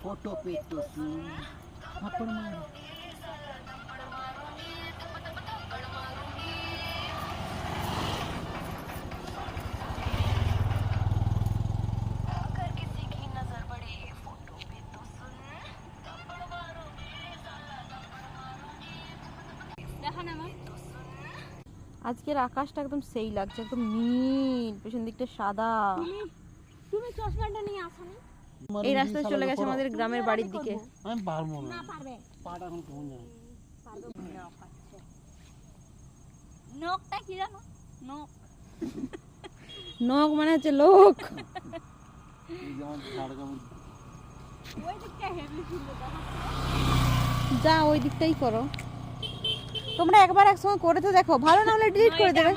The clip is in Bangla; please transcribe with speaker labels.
Speaker 1: फोटो पे तो थप्पड़ मारो।
Speaker 2: আজকের আকাশটা একদম সেই লাগছে, একদম নীল, পেছন দিকটা সাদা।
Speaker 3: তুমি চশমাটা নিয়ে আসো না।
Speaker 2: এই রাস্তায় চলে গেছে আমাদের গ্রামের বাড়ির দিকে।
Speaker 1: আমি পারবো না।
Speaker 3: না পারবে।
Speaker 1: পাটা এখন কেমন জানি।
Speaker 3: পারবে না পাচ্ছে। নখটা কি জানো? নখ।
Speaker 2: নখ মানে হচ্ছে লোক।
Speaker 1: এই যেমন ঝাড়গ্রাম।
Speaker 3: ওই দিকটা হেভি সুন্দর দেখাচ্ছে।
Speaker 2: যা ওই দিকটাই করো। তোমরা একবার একসঙ্গে করে তো দেখো, ভালো না হলে ডিলিট করে দেবে।